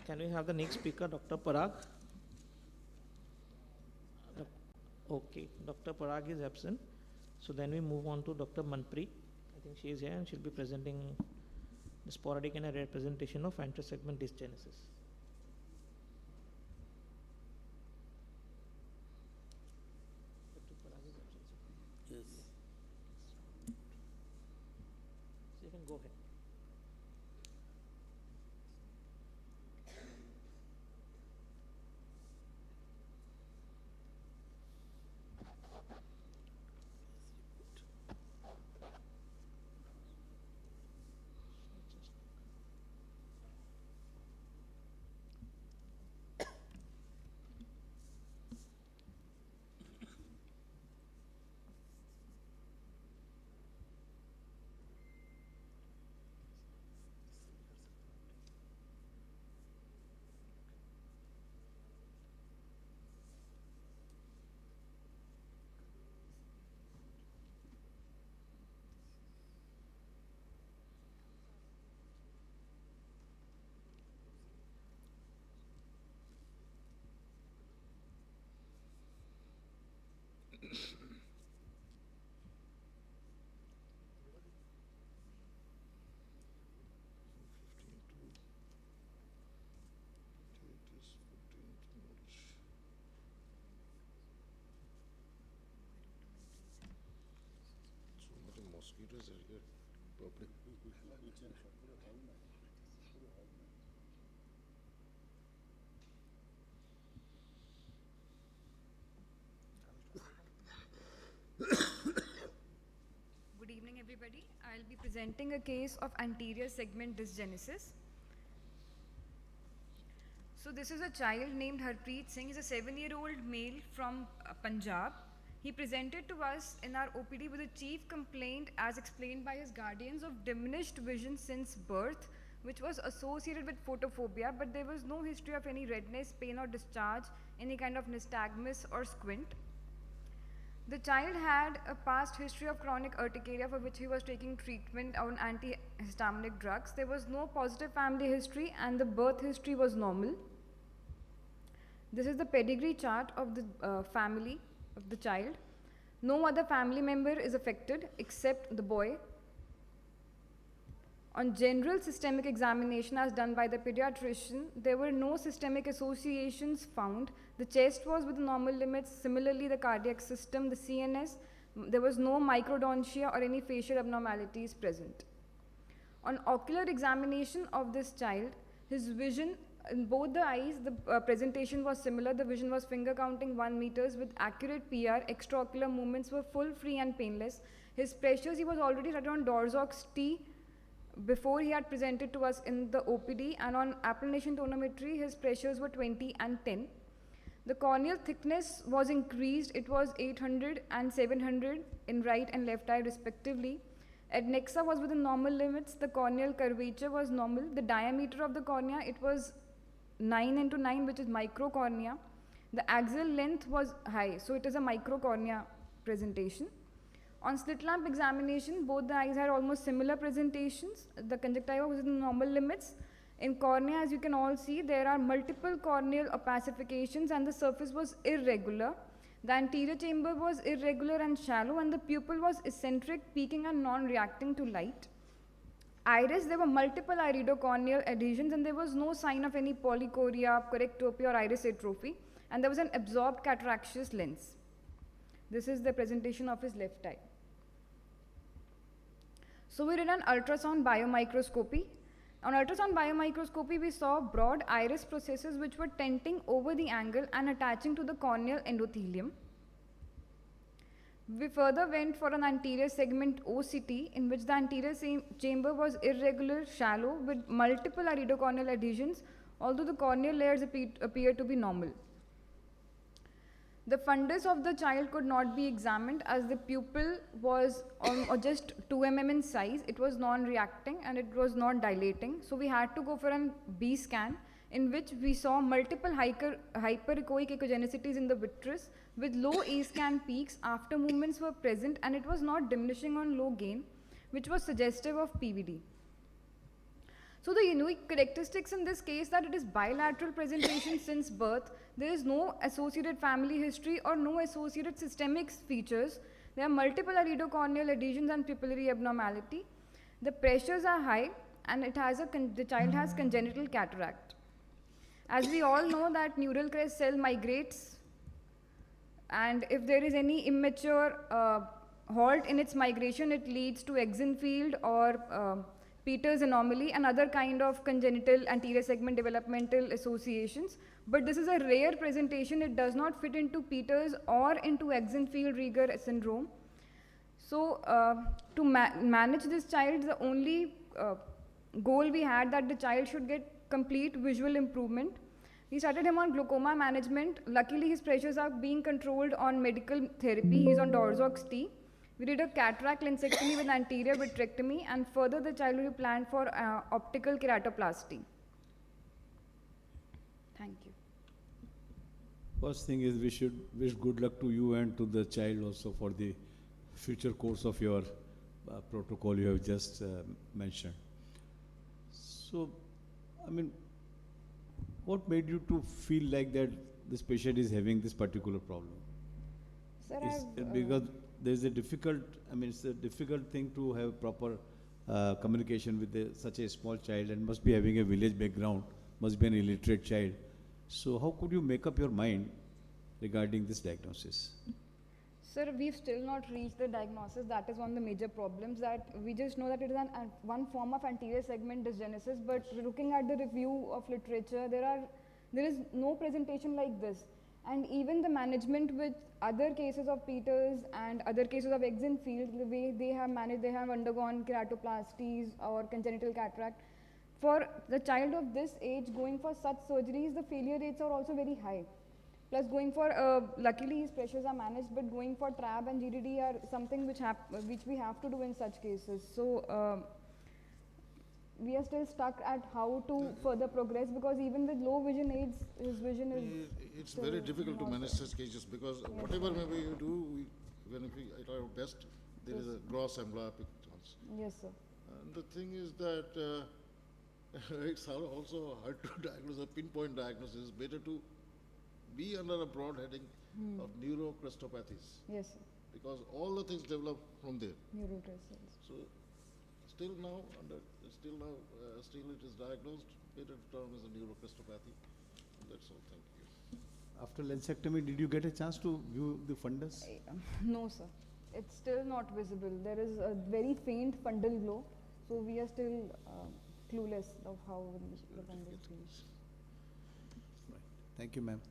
can we have the next speaker, Dr. Parag? Okay, Dr. Parag is absent. So then we move on to Dr. Manpreet. I think she is here and she'll be presenting the sporadic and a representation of anterior segment dysgenesis. Dr. Parag is absent. Yes. So you can go ahead. Mosquitoes are here. Public. Good evening, everybody. I'll be presenting a case of anterior segment dysgenesis. So this is a child named Harpreet Singh. He's a 7-year-old male from Punjab. He presented to us in our OPD with a chief complaint, as explained by his guardians, of diminished vision since birth, which was associated with photophobia, but there was no history of any redness, pain or discharge, any kind of nystagmus or squint. The child had a past history of chronic urticaria for which he was taking treatment on antihistaminic drugs. There was no positive family history and the birth history was normal. This is the pedigree chart of the family of the child. No other family member is affected except the boy. On general systemic examination as done by the pediatrician, there were no systemic associations found. The chest was within normal limits. Similarly, the cardiac system, the CNS, there was no microdontia or any facial abnormalities present. On ocular examination of this child, his vision in both the eyes, the presentation was similar. The vision was finger counting 1 meters with accurate PR. Extraocular movements were full, free and painless. His pressures, he was already started on Dorzox T before he had presented to us in the OPD, and on applanation tonometry, his pressures were 20 and 10. The corneal thickness was increased. It was 800 and 700 in right and left eye respectively. Adnexa was within normal limits. The corneal curvature was normal. The diameter of the cornea, it was 9 into 9, which is microcornea. The axial length was high, so it is a microcornea presentation. On slit lamp examination, both the eyes had almost similar presentations. The conjunctiva was in normal limits. In cornea, as you can all see, there are multiple corneal opacifications and the surface was irregular. The anterior chamber was irregular and shallow, and the pupil was eccentric, peaking and non-reacting to light. Iris, there were multiple iridocorneal adhesions and there was no sign of any polychoria, correctopia or iris atrophy, and there was an absorbed cataract lens. This is the presentation of his left eye. So we did an ultrasound biomicroscopy. On ultrasound biomicroscopy, we saw broad iris processes which were tenting over the angle and attaching to the corneal endothelium. We further went for an anterior segment OCT, in which the anterior chamber was irregular, shallow, with multiple iridocorneal adhesions, although the corneal layers appear to be normal. The fundus of the child could not be examined as the pupil was just 2 mm in size. It was non-reacting and it was not dilating. So we had to go for an B scan, in which we saw multiple hyperechoic echogenicities in the vitreous with low A scan peaks after movements were present, and it was not diminishing on low gain, which was suggestive of PVD. So the unique characteristics in this case that it is bilateral presentation since birth. There is no associated family history or no associated systemic features. There are multiple iridocorneal adhesions and pupillary abnormality. The pressures are high and it has the child has congenital cataract. As we all know that neural crest cell migrates, and if there is any immature halt in its migration, it leads to Exenfield or Peters anomaly and other kind of congenital anterior segment developmental associations. But this is a rare presentation. It does not fit into Peters or into Exenfield-Rieger syndrome. So to manage this child, the only goal we had that the child should get complete visual improvement. We started him on glaucoma management. Luckily, his pressures are being controlled on medical therapy. He's on Dorzox T. We did a cataract lensectomy with anterior vitrectomy, and further the child will be planned for optical keratoplasty. Thank you. First thing is we should wish good luck to you and to the child also for the future course of your protocol you have just mentioned. So, I mean, what made you to feel like that this patient is having this particular problem? Sir, Because there's a difficult, I mean, it's a difficult thing to have proper communication with such a small child, and must be having a village background, must be an illiterate child. So how could you make up your mind regarding this diagnosis? Sir, we've still not reached the diagnosis. That is one of the major problems, that we just know that it is one form of anterior segment dysgenesis, but looking at the review of literature, there is no presentation like this. And even the management with other cases of Peters and other cases of Exenfield, the way they have managed, they have undergone keratoplasties or congenital cataract. For the child of this age, going for such surgeries, the failure rates are also very high. Plus going for, luckily his pressures are managed, but going for TRAB and GDD are something which we have to do in such cases. So we are still stuck at how to further progress, because even with low vision aids, his vision is... It's very difficult to manage such cases, because whatever maybe you do, even if we at our best, there is a gross amblyoptic chance. Yes, sir. And the thing is that it's also hard to diagnose, a pinpoint diagnosis. It's better to be under a broad heading of neurocrestopathies, Yes, sir. because all the things develop from there. Neural crest cells. So still it is diagnosed, better term is a neurocrestopathy. That's all, thank you. After lensectomy, did you get a chance to view the fundus? No, sir. It's still not visible. There is a very faint fundal glow, so we are still clueless of how the fundus is. Thank you, ma'am.